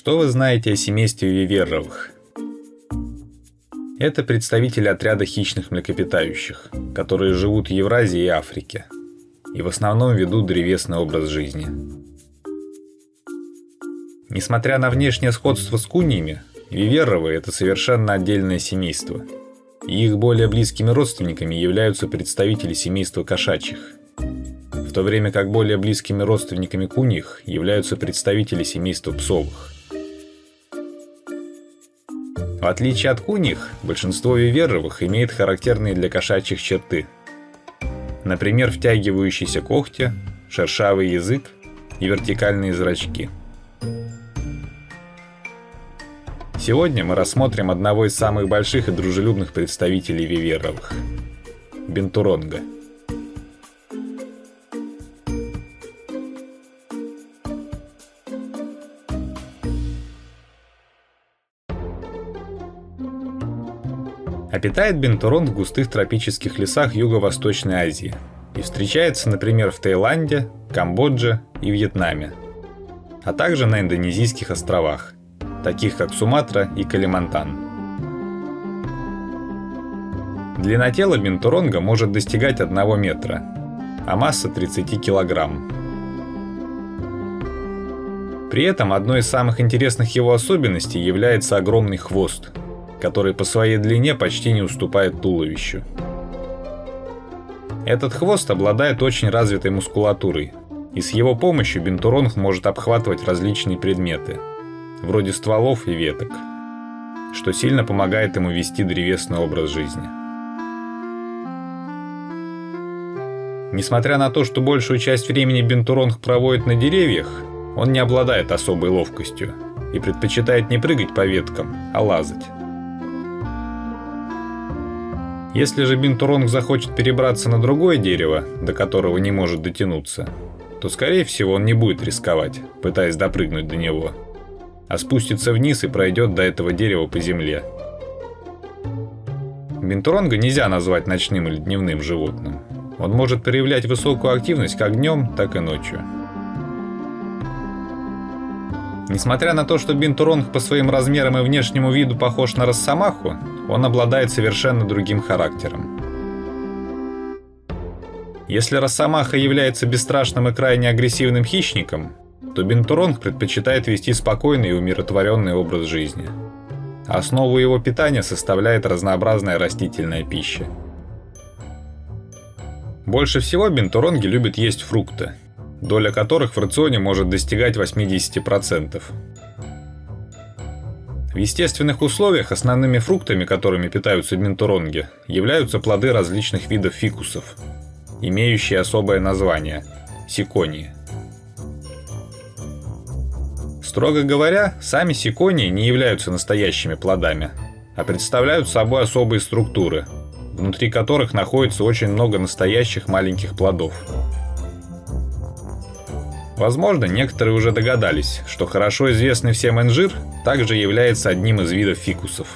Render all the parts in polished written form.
Что вы знаете о семействе виверровых? Это представители отряда хищных млекопитающих, которые живут в Евразии и Африке, и в основном ведут древесный образ жизни. Несмотря на внешнее сходство с куньями, виверровые – это совершенно отдельное семейство, и их более близкими родственниками являются представители семейства кошачьих, в то время как более близкими родственниками куньих являются представители семейства псовых. В отличие от куньих, большинство виверровых имеет характерные для кошачьих черты. Например, втягивающиеся когти, шершавый язык и вертикальные зрачки. Сегодня мы рассмотрим одного из самых больших и дружелюбных представителей виверровых – бентуронга. Обитает бентуронг в густых тропических лесах Юго-Восточной Азии и встречается, например, в Таиланде, Камбодже и Вьетнаме, а также на Индонезийских островах, таких как Суматра и Калимантан. Длина тела бентуронга может достигать 1 метра, а масса 30 килограмм. При этом одной из самых интересных его особенностей является огромный хвост, который по своей длине почти не уступает туловищу. Этот хвост обладает очень развитой мускулатурой, и с его помощью бентуронг может обхватывать различные предметы, вроде стволов и веток, что сильно помогает ему вести древесный образ жизни. Несмотря на то, что большую часть времени бентуронг проводит на деревьях, он не обладает особой ловкостью и предпочитает не прыгать по веткам, а лазать. Если же бентуронг захочет перебраться на другое дерево, до которого не может дотянуться, то, скорее всего, он не будет рисковать, пытаясь допрыгнуть до него, а спустится вниз и пройдет до этого дерева по земле. Бентуронга нельзя назвать ночным или дневным животным. Он может проявлять высокую активность как днем, так и ночью. Несмотря на то, что бентуронг по своим размерам и внешнему виду похож на росомаху, он обладает совершенно другим характером. Если росомаха является бесстрашным и крайне агрессивным хищником, то бентуронг предпочитает вести спокойный и умиротворенный образ жизни. Основу его питания составляет разнообразная растительная пища. Больше всего бентуронги любят есть фрукты, доля которых в рационе может достигать 80%. В естественных условиях основными фруктами, которыми питаются бентуронги, являются плоды различных видов фикусов, имеющие особое название – сиконии. Строго говоря, сами сиконии не являются настоящими плодами, а представляют собой особые структуры, внутри которых находится очень много настоящих маленьких плодов. Возможно, некоторые уже догадались, что хорошо известный всем инжир также является одним из видов фикусов.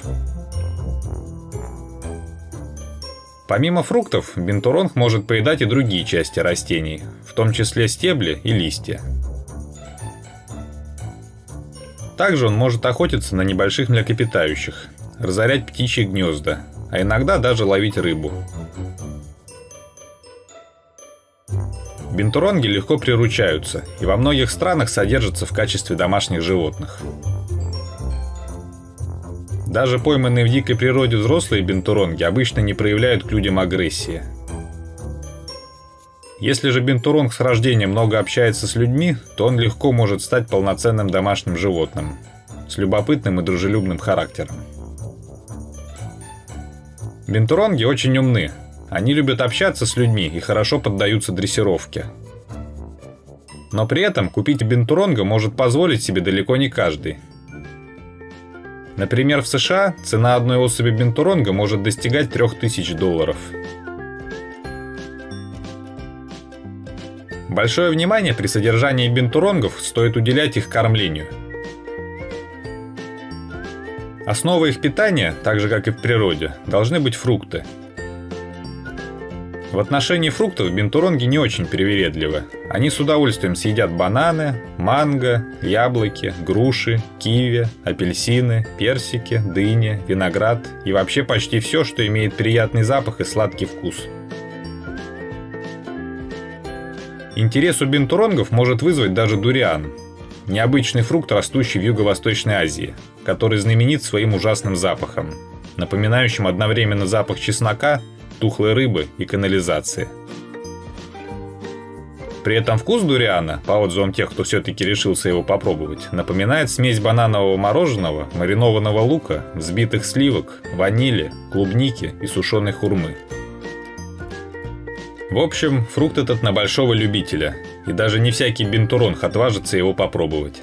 Помимо фруктов, бентуронг может поедать и другие части растений, в том числе стебли и листья. Также он может охотиться на небольших млекопитающих, разорять птичьи гнезда, а иногда даже ловить рыбу. Бентуронги легко приручаются и во многих странах содержатся в качестве домашних животных. Даже пойманные в дикой природе взрослые бентуронги обычно не проявляют к людям агрессии. Если же бентуронг с рождения много общается с людьми, то он легко может стать полноценным домашним животным с любопытным и дружелюбным характером. Бентуронги очень умны. Они любят общаться с людьми и хорошо поддаются дрессировке. Но при этом купить бентуронга может позволить себе далеко не каждый. Например, в США цена одной особи бентуронга может достигать $3000. Большое внимание при содержании бентуронгов стоит уделять их кормлению. Основой их питания, так же как и в природе, должны быть фрукты. В отношении фруктов бинтуронги не очень привередливы. Они с удовольствием съедят бананы, манго, яблоки, груши, киви, апельсины, персики, дыни, виноград и вообще почти все, что имеет приятный запах и сладкий вкус. Интерес у бинтуронгов может вызвать даже дуриан. Необычный фрукт, растущий в Юго-Восточной Азии, который знаменит своим ужасным запахом, напоминающим одновременно запах чеснока, тухлой рыбы и канализации. При этом вкус дуриана, по отзывам тех, кто все-таки решился его попробовать, напоминает смесь бананового мороженого, маринованного лука, взбитых сливок, ванили, клубники и сушеной хурмы. В общем, фрукт этот на большого любителя, и даже не всякий бинтуронг отважится его попробовать.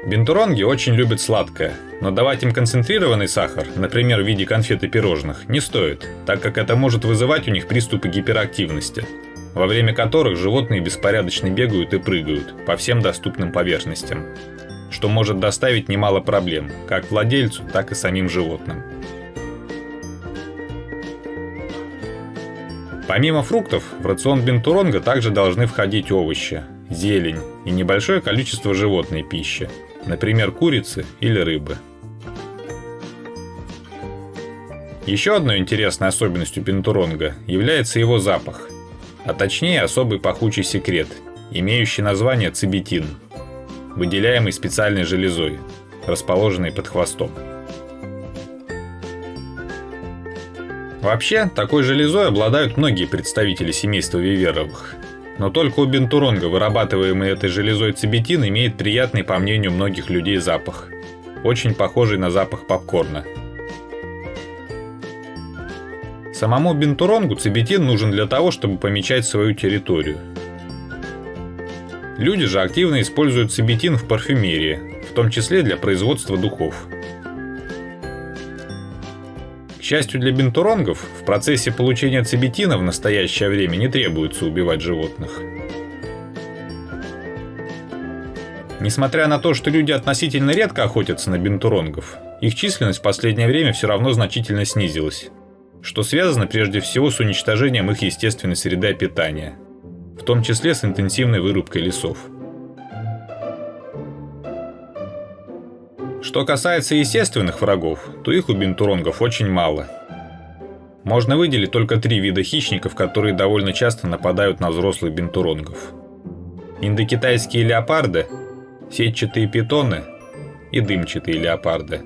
Бинтуронги очень любят сладкое, но давать им концентрированный сахар, например, в виде конфет и пирожных, не стоит, так как это может вызывать у них приступы гиперактивности, во время которых животные беспорядочно бегают и прыгают по всем доступным поверхностям, что может доставить немало проблем, как владельцу, так и самим животным. Помимо фруктов, в рацион бинтуронга также должны входить овощи, зелень и небольшое количество животной пищи, например, курицы или рыбы. Еще одной интересной особенностью бинтуронга является его запах, а точнее особый пахучий секрет, имеющий название цибетин, выделяемый специальной железой, расположенной под хвостом. Вообще, такой железой обладают многие представители семейства виверовых. Но только у бинтуронга вырабатываемый этой железой цибетин имеет приятный, по мнению многих людей, запах, очень похожий на запах попкорна. Самому бинтуронгу цибетин нужен для того, чтобы помечать свою территорию. Люди же активно используют цибетин в парфюмерии, в том числе для производства духов. К счастью для бинтуронгов, в процессе получения цибетина в настоящее время не требуется убивать животных. Несмотря на то, что люди относительно редко охотятся на бинтуронгов, их численность в последнее время все равно значительно снизилась, что связано прежде всего с уничтожением их естественной среды обитания, в том числе с интенсивной вырубкой лесов. Что касается естественных врагов, то их у бинтуронгов очень мало. Можно выделить только 3 вида хищников, которые довольно часто нападают на взрослых бинтуронгов. Индокитайские леопарды, сетчатые питоны и дымчатые леопарды,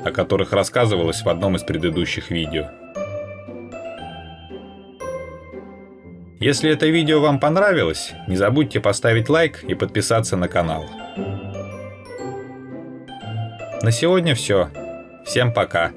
о которых рассказывалось в одном из предыдущих видео. Если это видео вам понравилось, не забудьте поставить лайк и подписаться на канал. На сегодня все. Всем пока.